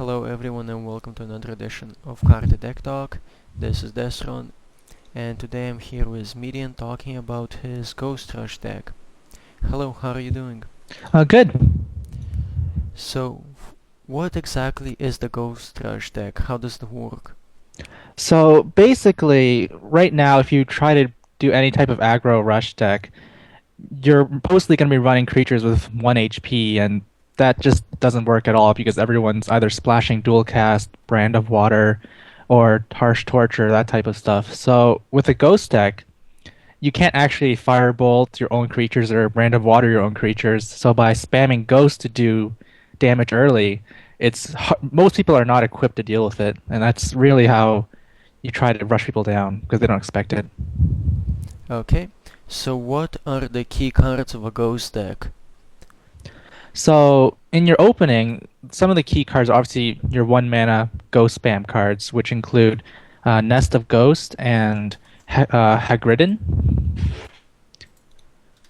Hello everyone and welcome to another edition of Carte Deck Talk. This is Desron, and today I'm here with Median talking about his Ghost Rush deck. Hello, how are you doing? Good. So, what exactly is the Ghost Rush deck? How does it work? So basically, right now, if you try to do any type of aggro rush deck, you're mostly going to be running creatures with 1 HP, and that just doesn't work at all because everyone's either splashing dual cast, Brand of Water, or Harsh Torture, that type of stuff. So with a ghost deck, you can't actually firebolt your own creatures or Brand of Water your own creatures. So by spamming ghost to do damage early, most people are not equipped to deal with it, and that's really how you try to rush people down because they don't expect it. Okay, so what are the key cards of a Ghost deck? So in your opening, some of the key cards are obviously your 1 mana ghost spam cards, which include Nest of Ghost and Hagridden.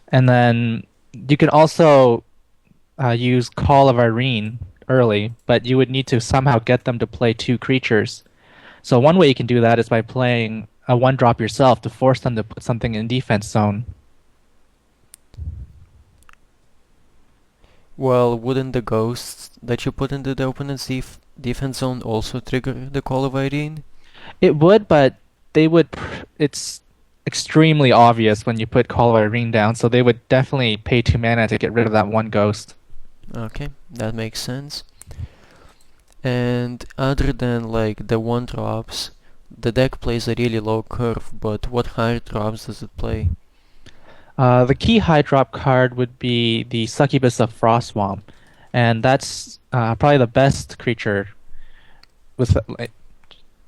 And then you can also use Call of Irene early, but you would need to somehow get them to play 2 creatures. So one way you can do that is by playing a 1 drop yourself to force them to put something in defense zone. Well, wouldn't the ghosts that you put into the opponent's defense zone also trigger the Call of Irene? It would, but it's extremely obvious when you put Call of Irene down, so they would definitely pay 2 mana to get rid of that 1 ghost. Okay, that makes sense. And other than like the 1 drops, the deck plays a really low curve, but what high drops does it play? The key high drop card would be the Succubus of Frostwamp, and that's probably the best creature. With like,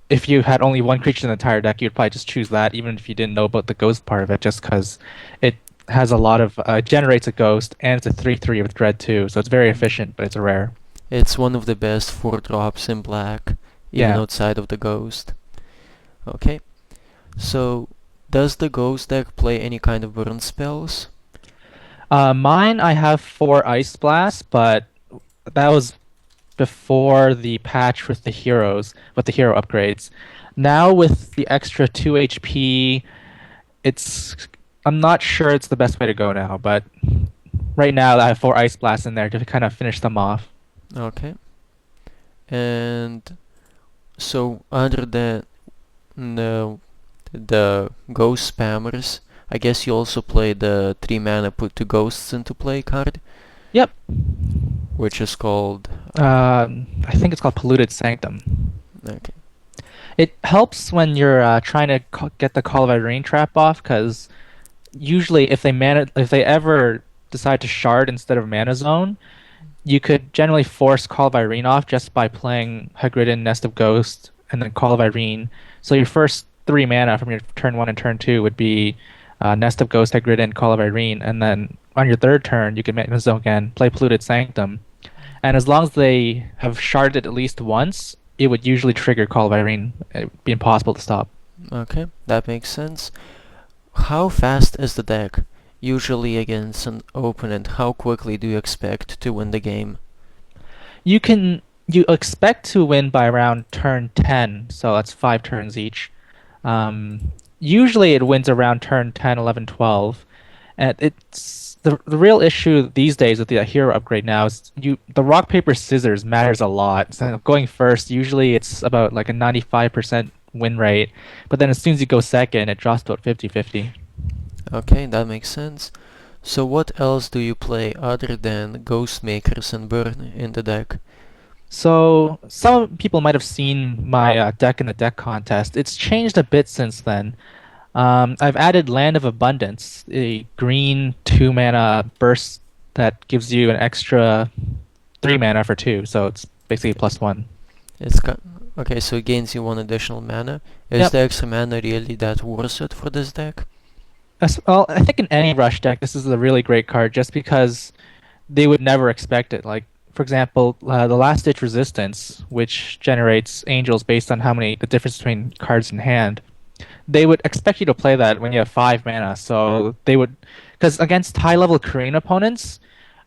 if you had only 1 creature in the entire deck, you'd probably just choose that, even if you didn't know about the ghost part of it, just because it has a lot of generates a ghost, and it's a 3/3 with Dread too, so it's very efficient, but it's a rare. It's one of the best 4 drops in black, even Yeah. outside of the ghost. Okay, so does the ghost deck play any kind of burn spells? Mine, I have 4 Ice Blasts, but that was before the patch with the hero upgrades. Now with the extra 2 HP, it's I'm not sure it's the best way to go now, but right now I have 4 Ice Blasts in there to kind of finish them off. Okay, and so other than the ghost spammers, I guess you also play the 3 mana put 2 ghosts into play card, Yep. which is called. I think it's called Polluted Sanctum. Okay. It helps when you're trying to get the Call of Irene trap off, because usually if they ever decide to shard instead of Mana Zone, you could generally force Call of Irene off just by playing Hagridden, Nest of Ghost, and then Call of Irene. So your first 3 mana from your turn 1 and turn 2 would be Nest of Ghost, Hagridden, Call of Irene, and then on your third turn you can Mana Zone again, play Polluted Sanctum, and as long as they have sharded at least once, it would usually trigger Call of Irene. It would be impossible to stop. Okay, that makes sense. How fast is the deck? Usually against an opponent, how quickly do you expect to win the game? You expect to win by around turn 10, so that's 5 turns each. Usually it wins around turn 10, 11, 12. And it's the real issue these days with the hero upgrade now is the rock paper scissors matters a lot. So going first, usually it's about like a 95% win rate, but then as soon as you go second, it drops to about 50-50. Okay, that makes sense. So what else do you play other than Ghost Makers and Burn in the deck? So some people might have seen my deck in the deck contest. It's changed a bit since then. I've added Land of Abundance, a green 2 mana burst that gives you an extra 3 mana for 2, so it's basically +1. It's got Okay, so it gains you 1 additional mana. Is Yep. the extra mana really that worth it for this deck? Well, I think in any rush deck, this is a really great card just because they would never expect it. Like, for example, the Last Ditch Resistance, which generates angels based on the difference between cards in hand. They would expect you to play that when you have 5 mana, so they would, because against high level Korean opponents,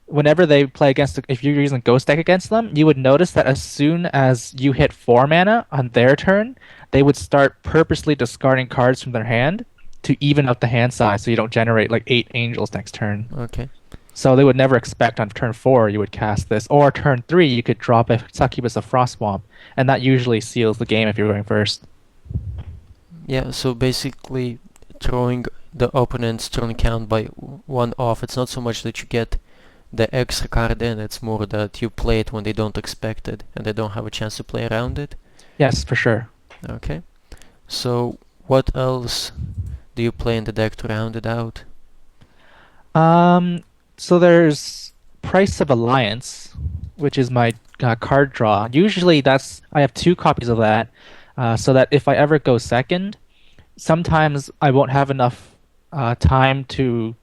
whenever they play against, if you're using Ghost deck against them, you would notice that as soon as you hit 4 mana on their turn, they would start purposely discarding cards from their hand to even out the hand size, so you don't generate like 8 angels next turn. Okay. So they would never expect on turn 4 you would cast this, or turn 3 you could drop a Succubus of Frost Swamp, and that usually seals the game if you're going first. Yeah, so basically throwing the opponent's turn count by one off. It's not so much that you get the extra card in, it's more that you play it when they don't expect it and they don't have a chance to play around it. Yes, for sure. Okay. So what else do you play in the deck to round it out? Um, so there's Price of Alliance, which is my card draw. Usually I have 2 copies of that, so that if I ever go second, sometimes I won't have enough time to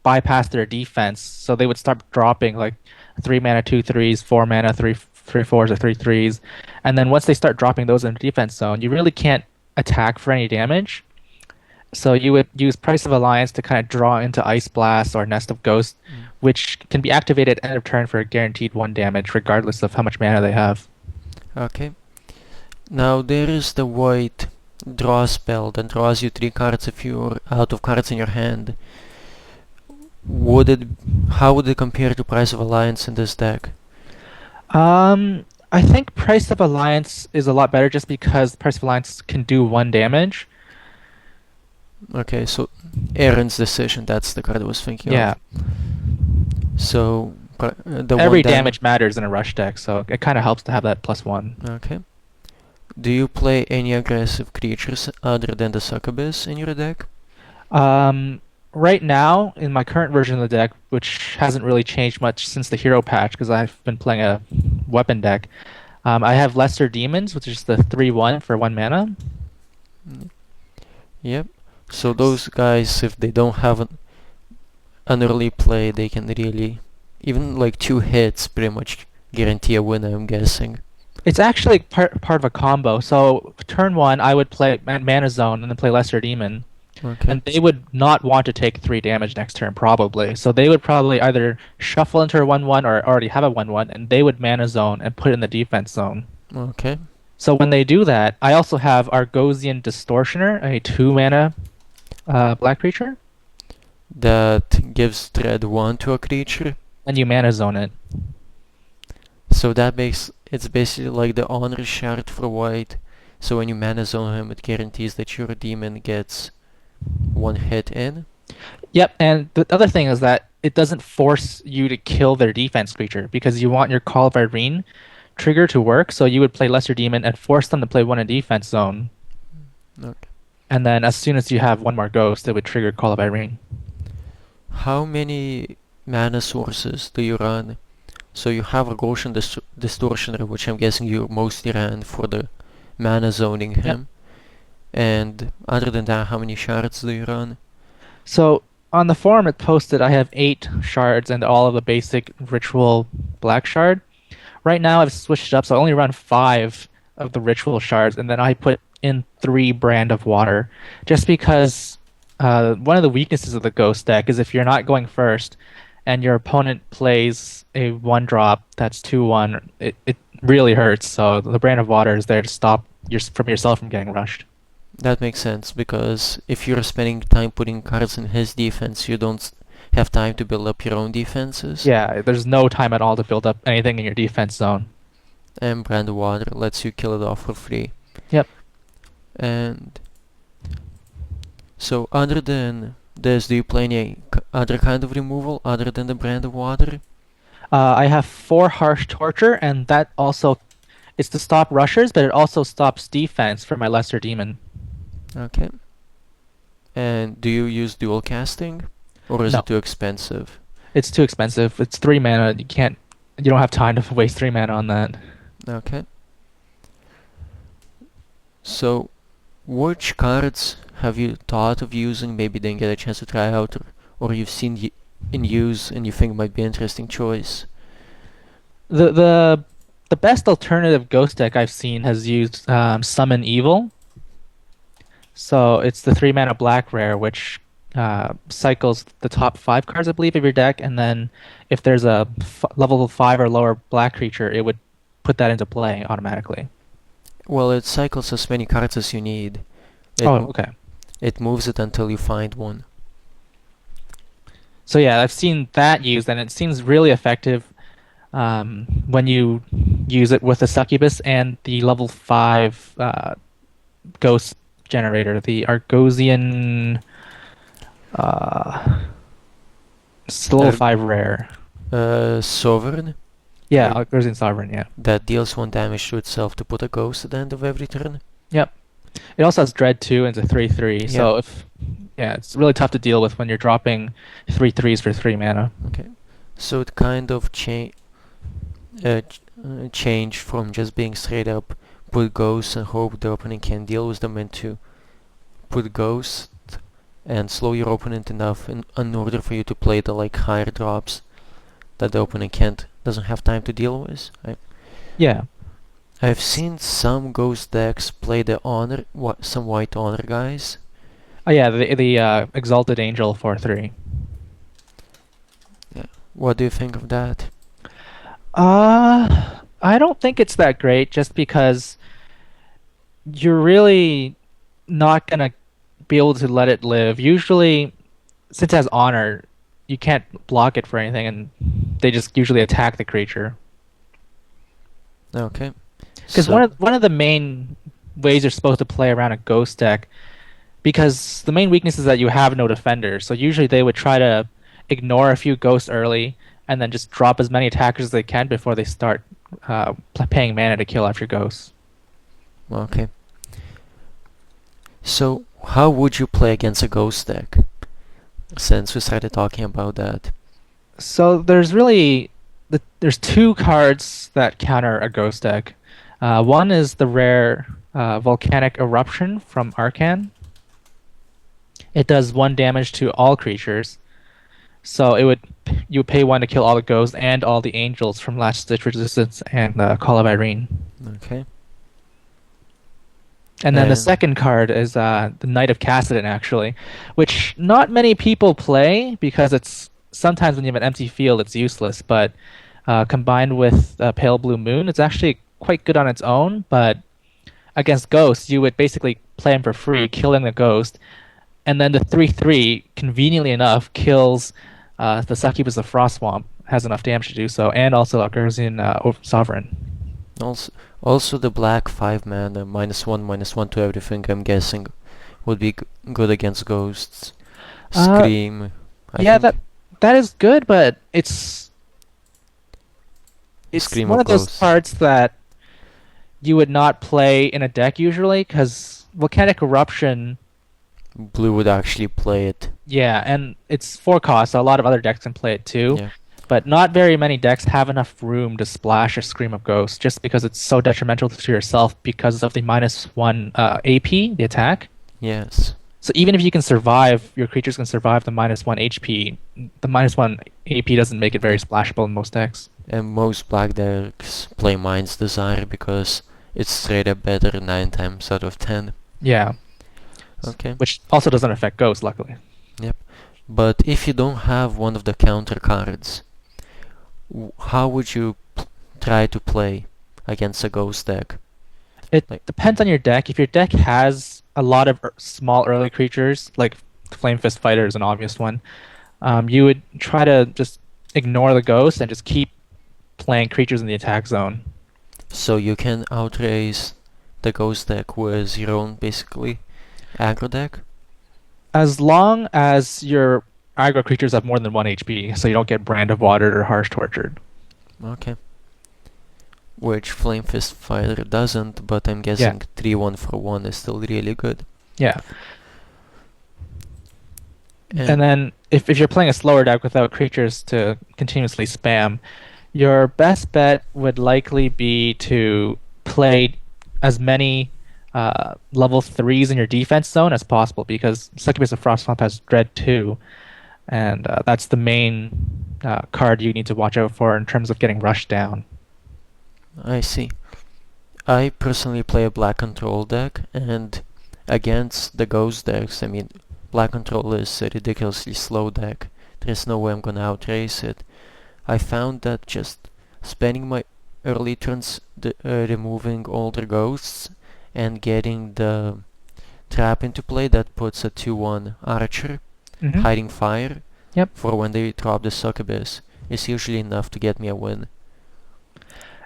bypass their defense, so they would start dropping like 3 mana 2/3s, 4 mana 3/4s, or 3/3s, and then once they start dropping those in the defense zone, you really can't attack for any damage. So you would use Price of Alliance to kind of draw into Ice Blast or Nest of Ghosts, Mm. which can be activated end of turn for a guaranteed 1 damage, regardless of how much mana they have. Okay. Now there is the white draw spell that draws you 3 cards if you're out of cards in your hand. Would it how would it compare to Price of Alliance in this deck? I think Price of Alliance is a lot better just because Price of Alliance can do 1 damage. Okay, so Aaron's Decision, that's the card I was thinking Yeah, of. So the every one dam damage matters in a rush deck, so it kind of helps to have that +1. Okay. Do you play any aggressive creatures other than the Succubus in your deck? Um, right now, in my current version of the deck, which hasn't really changed much since the hero patch, because I've been playing a weapon deck, I have Lesser Demons, which is the 3/1 for 1 mana. Mm. Yep. So those guys, if they don't have an early play, they can really, even like 2 hits, pretty much guarantee a win, I'm guessing. It's actually part of a combo. So turn 1, I would play Mana Zone and then play Lesser Demon, Okay. and they would not want to take 3 damage next turn probably. So they would probably either shuffle into a 1/1 or already have a 1/1, and they would Mana Zone and put it in the defense zone. Okay. So when they do that, I also have Argosian Distortioner, a 2 mana black creature, That gives dread 1 to a creature. and you Mana Zone it. So that makes it's basically like the honor shard for white. So when you mana zone him, it guarantees that your demon gets 1 hit in. Yep, and the other thing is that it doesn't force you to kill their defense creature because you want your Call of Irene trigger to work, so you would play Lesser Demon and force them to play one in defense zone. Okay. And then as soon as you have one more ghost, it would trigger Call of Irene. How many mana sources do you run? So you have a Gaussian Distortioner, which I'm guessing you mostly ran for the mana zoning Yep. him. And other than that, how many shards do you run? So on the forum it posted I have 8 shards and all of the basic ritual black shard. Right now I've switched it up, so I only run 5 of the ritual shards, and then I put in 3 brand of water, just because one of the weaknesses of the ghost deck is if you're not going first and your opponent plays a 1 drop that's 2/1, it really hurts. So the brand of water is there to stop yourself from getting rushed. That makes sense, because if you're spending time putting cards in his defense, you don't have time to build up your own defenses. Yeah, there's no time at all to build up anything in your defense zone. And Brand of Water lets you kill it off for free. Yep. And so other than this, do you play any other kind of removal other than the Brand of Water? I have 4 harsh torture, and that also it's to stop rushers, but it also stops defense for my lesser demon. Okay. And do you use dual casting? Or is No, it too expensive? it's too expensive. It's 3 mana. You don't have time to waste 3 mana on that. Okay. So, which cards have you thought of using, maybe didn't get a chance to try out, or you've seen in use and you think might be an interesting choice? The the the best alternative ghost deck I've seen has used Summon Evil. So it's the 3 mana black rare, which cycles the top 5 cards, I believe, of your deck, and then if there's a level 5 or lower black creature, it would put that into play automatically. Well, it cycles as many cards as you need. It Oh, m- okay. it moves it until you find one. So yeah, I've seen that used, and it seems really effective when you use it with the succubus and the level 5 ghost generator, the Argosian. Uh, it's the level Uh, 5 rare. Sovereign Yeah, uh, Argosian Sovereign. Yeah. that deals 1 damage to itself to put a ghost at the end of every turn. Yep. It also has Dread 2 and it's a 3/3. Yep. So if yeah, it's really tough to deal with when you're dropping 3/3s for 3 mana. Okay. So it kind of change from just being straight up put ghosts and hope the opponent can deal with them into put ghost and slow your opponent enough in order for you to play the like higher drops that the opponent doesn't have time to deal with. Yeah. I've seen some ghost decks play the honor some white honor guys. Oh yeah, the Exalted Angel 4/3. Yeah. What do you think of that? I don't think it's that great just because you're really not gonna be able to let it live. Usually, since it has honor, you can't block it for anything, and they just usually attack the creature. Okay. Because So one of the main ways you're supposed to play around a ghost deck, because the main weakness is that you have no defenders. So usually they would try to ignore a few ghosts early, and then just drop as many attackers as they can before they start paying mana to kill after ghosts. okay. So how would you play against a ghost deck? Since we started talking about that. So there's 2 cards that counter a ghost deck. One is the rare Volcanic Eruption from Arcan. It does 1 damage to all creatures. So you would pay 1 to kill all the ghosts and all the angels from Last Ditch Resistance and Call of Irene. Okay. And then the And second card is the Knight of Cassidon, actually, which not many people play because it's sometimes when you have an empty field, it's useless. But combined with Pale Blue Moon, it's actually quite good on its own. But against ghosts, you would basically play him for free, killing the ghost, and then the 3/3, conveniently enough, kills the Succubus of Frost Swamp, has enough damage to do so, and also Argosian Sovereign. also also the black 5 mana -1/-1 to everything I'm guessing would be good against ghosts. Uh, Scream, I yeah, think. that is good, but it's Scream one of of those Ghosts. cards that you would not play in a deck usually, because Volcanic Eruption, Blue would actually play it. yeah, and it's 4 cost, so a lot of other decks can play it too. Yeah. But not very many decks have enough room to splash a Scream of Ghost just because it's so detrimental to yourself because of the -1 AP, the attack. Yes. So even if you can survive, your creatures can survive the -1 HP. The -1 AP doesn't make it very Yeah. splashable in most decks. And most black decks play Mind's Desire because it's straight up better 9 times out of 10. Yeah, Okay. which also doesn't affect Ghost, luckily. Yep. But if you don't have one of the counter cards, how would you try to play against a ghost deck? It Like, depends on your deck. If your deck has a lot of small early creatures, like Flame Fist Fighter is an obvious one, you would try to just ignore the ghost and just keep playing creatures in the attack zone. so you can outrace the ghost deck with your own basically aggro deck? As long as your aggro creatures have more than 1 HP, so you don't get Brand of Watered or Harsh Tortured. Okay. Which Flame Fist Fighter doesn't, but I'm Yeah, guessing 3-1 for 1 is still really good. yeah. And And then if you're playing a slower deck without creatures to continuously spam, your best bet would likely be to play as many level 3s in your defense zone as possible because Succubus of Frost Swamp has Dread 2, and that's the main card you need to watch out for in terms of getting rushed down. I see. I personally play a black control deck, and against the ghost decks, I mean, Black Control is a ridiculously slow deck. There's no way I'm gonna outrace it. I found that just spending my early turns removing older ghosts and getting the trap into play that puts a 2-1 archer, Hmm. hiding fire, Yep. for when they drop the succubus is usually enough to get me a win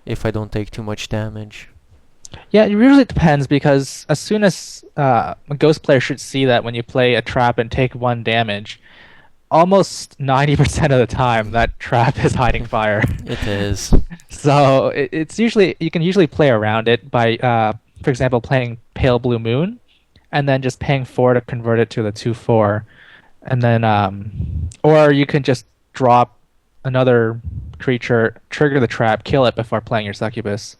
if I don't take too much damage. Yeah, it usually depends because as soon as a ghost player should see that when you play a trap and take 1 damage, almost 90% of the time that trap is hiding fire. It is. So it's usually you can usually play around it by, for example, playing Pale Blue Moon, and then just paying 4 to convert it to the 2/4, and then or you can just drop another creature, trigger the trap, kill it before playing your succubus.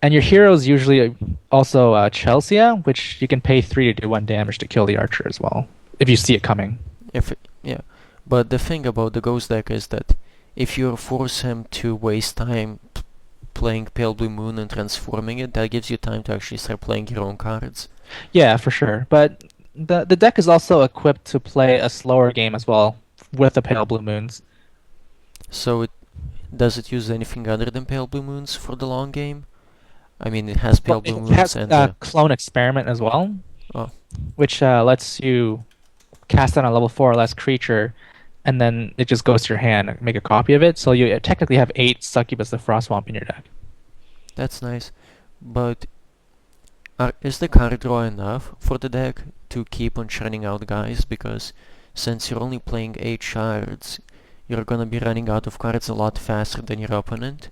And your heroes usually also Chelsea, which you can pay 3 to do 1 damage to kill the archer as well, if you see it coming. Yeah, but the thing about the ghost deck is that if you force him to waste time playing Pale Blue Moon and transforming it, that gives you time to actually start playing your own cards. Yeah, for sure. But the deck is also equipped to play a slower game as well with the Pale Blue Moons. So does it use anything other than Pale Blue Moons for the long game? I mean, it has Well, Pale Blue it Moons has and the... Clone Experiment as well, Oh, which lets you cast on a level 4 or less creature, and then it just goes to your hand and make a copy of it. So you technically have 8 Succubus the Frost Swamp in your deck. that's nice. But is the card draw enough for the deck to keep on churning out guys? Because since you're only playing 8 shards, you're gonna be running out of cards a lot faster than your opponent.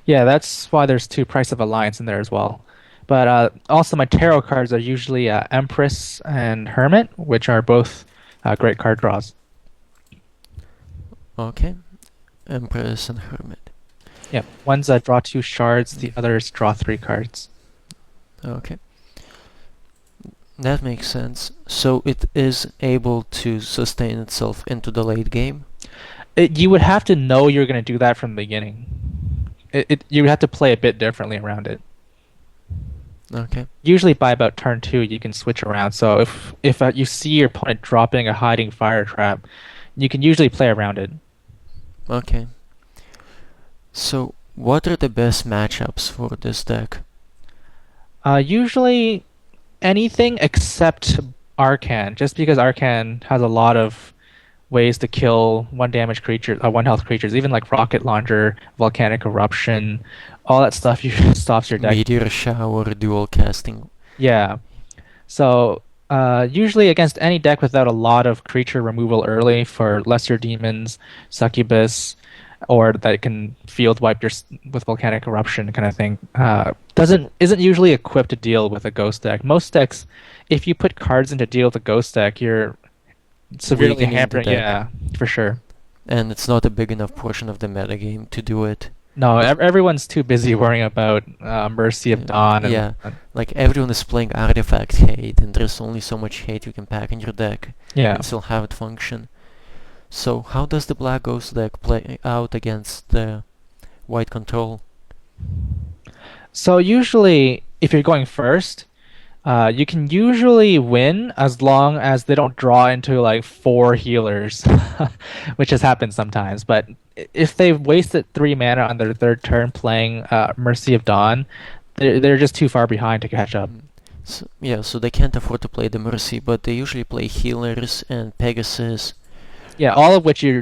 Yeah, that's why there's 2 Price of Alliance in there as well. But also my tarot cards are usually Empress and Hermit, which are both great card draws. Okay, Empress and Hermit. Yeah, one's draw 2 shards, the others draw 3 cards. Okay, that makes sense. So it is able to sustain itself into the late game. You would have to know you're going to do that from the beginning. You would have to play a bit differently around it. Okay. Usually by about turn 2, you can switch around. So if you see your opponent dropping a hiding fire trap, you can usually play around it. Okay. So what are the best matchups for this deck? Usually anything except Arcan, just because Arcan has a lot of ways to kill 1 damage creature, 1 health creatures, even like Rocket Launcher, Volcanic Eruption, all that stuff usually stops your deck. Meteor Shower, dual casting. Yeah. So usually against any deck without a lot of creature removal early for lesser demons, succubus, or that can field wipe with volcanic eruption kind of thing, doesn't isn't usually equipped to deal with a ghost deck. Most decks, if you put cards in to deal with a ghost deck, you're severely Weakening the hampering. deck. Yeah, for sure. And it's not a big enough portion of the metagame to do it. No, everyone's too busy worrying about Mercy of Dawn. Yeah, like everyone is playing Artifact Hate, and there's only so much hate you can pack in your deck Yeah. and still have it function. So how does the Black Ghost deck play out against the White Control? So usually, if you're going first, you can usually win as long as they don't draw into like 4 healers, which has happened sometimes. But if they've wasted 3 mana on their third turn playing Mercy of Dawn, they're just too far behind to catch up. So, yeah, so they can't afford to play the Mercy, but they usually play healers and Pegasus. Yeah, all of which your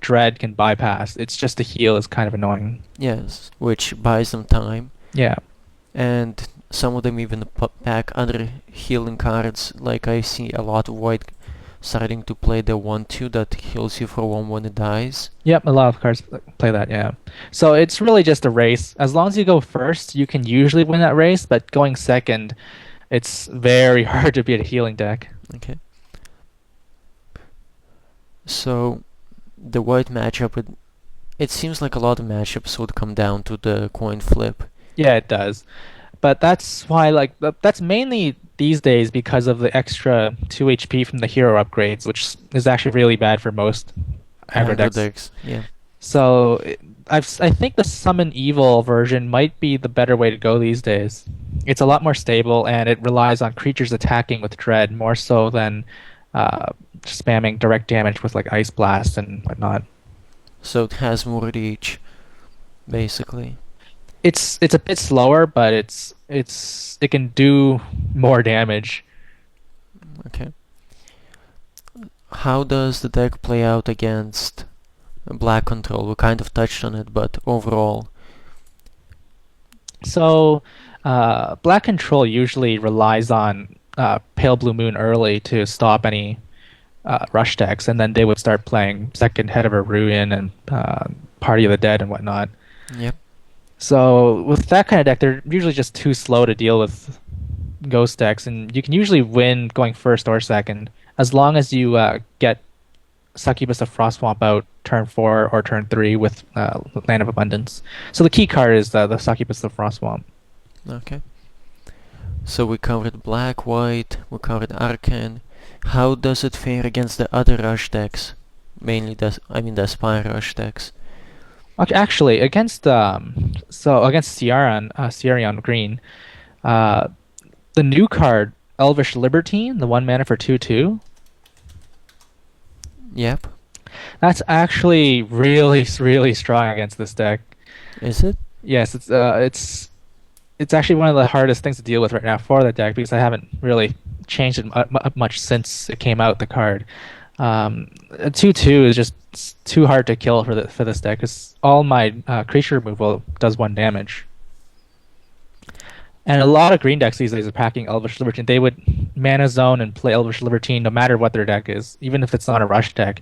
Dread can bypass. It's just the heal is kind of annoying. Yes, which buys them time. Yeah. And some of them even pack other healing cards, like I see a lot of white starting to play the 1/2 that heals you for 1 when it dies. Yep, a lot of cards play that, yeah. So it's really just a race. As long as you go first, you can usually win that race, but going second, it's very hard to beat a healing deck. Okay. So the white matchup it seems like a lot of matchups would come down to the coin flip. Yeah, it does. But that's why, like, that's mainly these days because of the extra 2 HP from the hero upgrades, which is actually really bad for most aggro decks. Yeah. So I think the Summon Evil version might be the better way to go these days. It's a lot more stable, and it relies on creatures attacking with Dread more so than uh, spamming direct damage with like Ice Blast and whatnot. So it has more reach, basically. It's a bit slower, but it can do more damage. Okay. How does the deck play out against black control? We kind of touched on it, but overall, So, Black Control usually relies on Pale Blue Moon early to stop any rush decks, and then they would start playing second Head of a Ruin and Party of the Dead and whatnot. yep. So with that kind of deck, they're usually just too slow to deal with ghost decks, and you can usually win going first or second as long as you get Succubus of Frostswamp out turn 4 or turn 3 with Land of Abundance. So the key card is the Succubus of Frostswamp. Okay. So we covered black, white, we covered Arcane. How does it fare against the other rush decks? Mainly the Aspire rush decks. Actually, against Ciarion Green, uh, the new card Elvish Libertine, the 1 mana for 2/2. Yep. That's actually really, really strong against this deck. Is it? Yes, it's actually one of the hardest things to deal with right now for the deck because I haven't really changed it much since it came out. The card, a 2/2 is just too hard to kill for this deck because all my creature removal does 1 damage. And a lot of green decks these days are packing Elvish Libertine. They would mana zone and play Elvish Libertine no matter what their deck is, even if it's not a rush deck.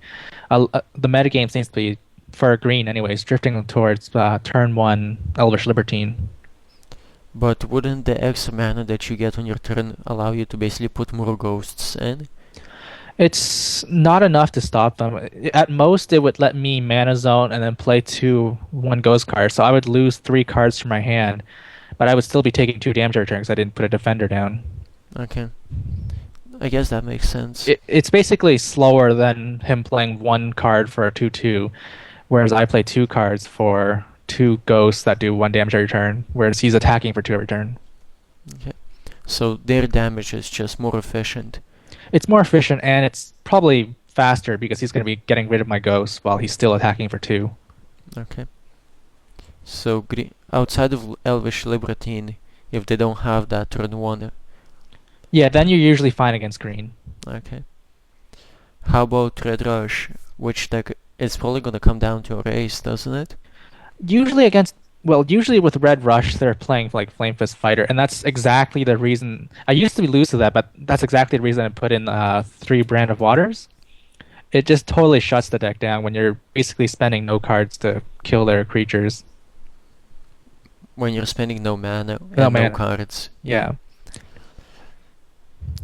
The metagame seems to be, for green anyways, drifting towards turn 1 Elvish Libertine. But wouldn't the extra mana that you get on your turn allow you to basically put more ghosts in? It's not enough to stop them. At most, it would let me mana zone and then play 2 1 ghost cards. So I would lose 3 cards from my hand, but I would still be taking 2 damage every turn because I didn't put a defender down. Okay. I guess that makes sense. It's basically slower than him playing 1 card for a 2/2, whereas I play 2 cards for 2 ghosts that do 1 damage every turn, whereas he's attacking for 2 every turn. Okay. So their damage is just more efficient. It's more efficient and it's probably faster because he's going to be getting rid of my ghosts while he's still attacking for 2. Okay. So outside of Elvish Libertine, if they don't have that turn 1, Yeah, then you're usually fine against green. okay. How about Red Rush? Which deck? It's probably gonna come down to a race, doesn't it? Usually against usually with Red Rush they're playing like Flame Fist Fighter, and that's exactly the reason I used to lose to that, but that's exactly the reason I put in 3 Brand of Waters. It just totally shuts the deck down when you're basically spending no cards to kill their creatures. When you're spending no mana No and no mana. cards. Yeah.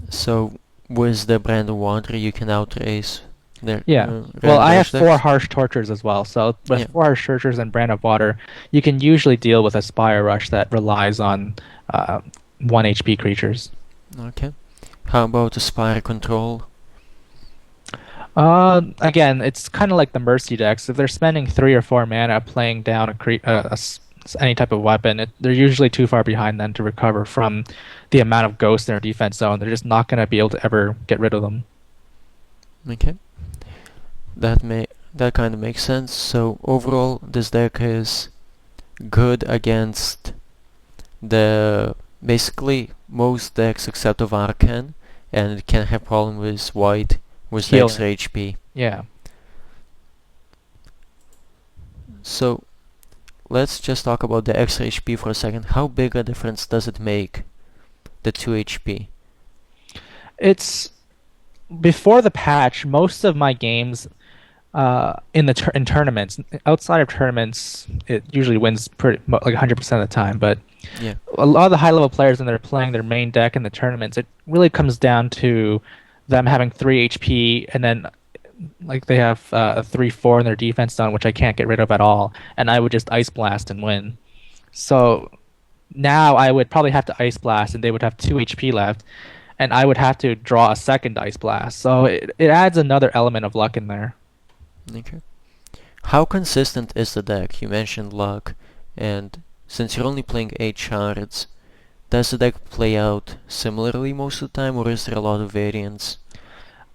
So with the Brand of Water, you can outrace their Yeah. Well, Red I have Rush 4 decks. Harsh Tortures as well. So with Yeah. 4 Harsh Tortures and Brand of Water, you can usually deal with a Spire Rush that relies on 1 HP creatures. Okay. How about Aspire Control? Again, it's kind of like the Mercy decks. If they're spending 3 or 4 mana playing down any type of weapon, they're usually too far behind then to recover from the amount of ghosts in their defense zone. They're just not going to be able to ever get rid of them. Okay. That kind of makes sense. So overall, this deck is good against the basically most decks except of Arcan, and it can have problem with white with the Healing. extra HP. Yeah. So let's just talk about the extra HP for a second. How big a difference does it make, the 2 HP? It's before the patch, most of my games in tournaments, outside of tournaments, it usually wins like 100% of the time, but Yeah. a lot of the high level players when they're playing their main deck in the tournaments, it really comes down to them having 3 HP and then like they have a 3/4 in their defense zone, which I can't get rid of at all, and I would just Ice Blast and win. So now I would probably have to Ice Blast, and they would have 2 HP left, and I would have to draw a second Ice Blast. So it adds another element of luck in there. Okay. How consistent is the deck? You mentioned luck, and since you're only playing 8 shards, does the deck play out similarly most of the time, or is there a lot of variance?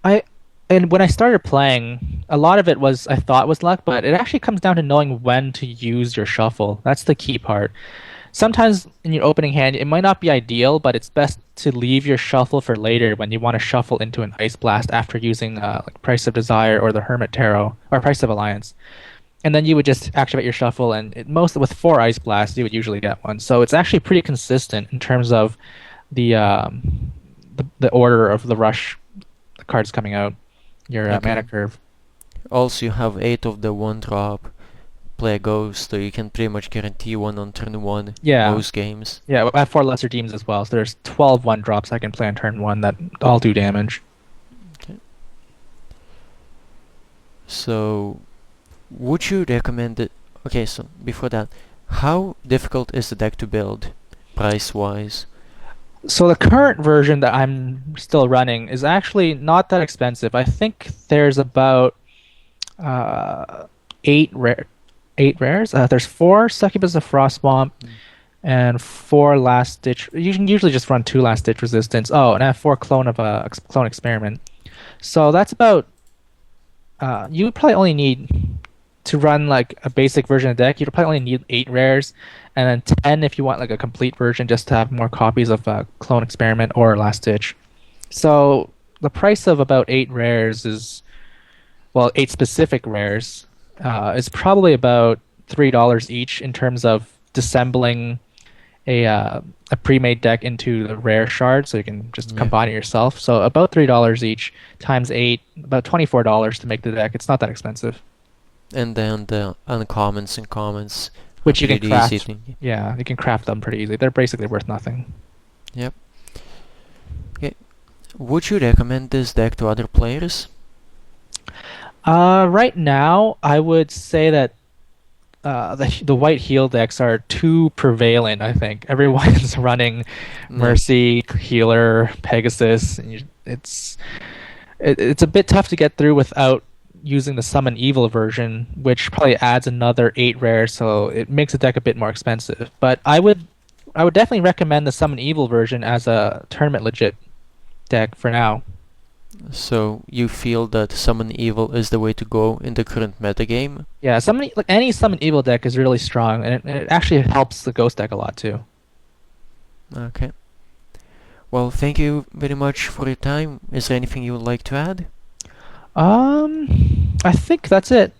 I and when I started playing, a lot of it was I thought was luck, but it actually comes down to knowing when to use your shuffle. That's the key part. Sometimes in your opening hand, it might not be ideal, but it's best to leave your shuffle for later when you want to shuffle into an Ice Blast after using like Price of Desire or the Hermit Tarot or Price of Alliance. And then you would just activate your shuffle, and most with four Ice Blasts, you would usually get one. So it's actually pretty consistent in terms of the order of the rush cards coming out, your mana Okay. curve. Also, you have 8 of the 1 drop, play a ghost, so you can pretty much guarantee one on turn 1 Yeah, most games. yeah. I have four Lesser Demons as well, so there's 12 1 drops I can play on turn one that all do damage. Okay. So, would you recommend it? Okay, so before that, how difficult is the deck to build, price-wise? So the current version that I'm still running is actually not that expensive. I think there's about uh, eight rare, eight rares. There's four Succubus of Frost Swamp Mm. and four Last Ditch. You can usually just run two Last Ditch Resistance. Oh, and I have four Clone Experiment. So that's about. You would probably only need to run like a basic version of the deck. You'd probably only need eight rares, and then 10 if you want like a complete version, just to have more copies of Clone Experiment or Last Ditch. So the price of about eight rares is well, eight specific rares is probably about $3 each in terms of disassembling a pre-made deck into the rare shard, so you can just Yeah. combine it yourself. So about $3 each times eight, about $24 to make the deck. It's not that expensive, And then the uncommons and commons are which you can pretty easy craft. to. Yeah, you can craft them pretty easily. They're basically worth nothing. Yep. Okay. Would you recommend this deck to other players? Right now, I would say that the white heal decks are too prevalent. I think everyone's running Yeah. Mercy, Healer, Pegasus. It's a bit tough to get through without using the Summon Evil version, which probably adds another eight rare, so it makes the deck a bit more expensive. But I would definitely recommend the Summon Evil version as a tournament legit deck for now. So you feel that Summon Evil is the way to go in the current metagame? Yeah, summon like any Summon Evil deck is really strong, and it actually helps the Ghost deck a lot too. Okay. Well, thank you very much for your time. Is there anything you would like to add? I think that's it.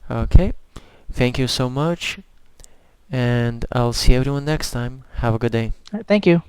Okay. Thank you so much, and I'll see everyone next time. Have a good day. All right, thank you.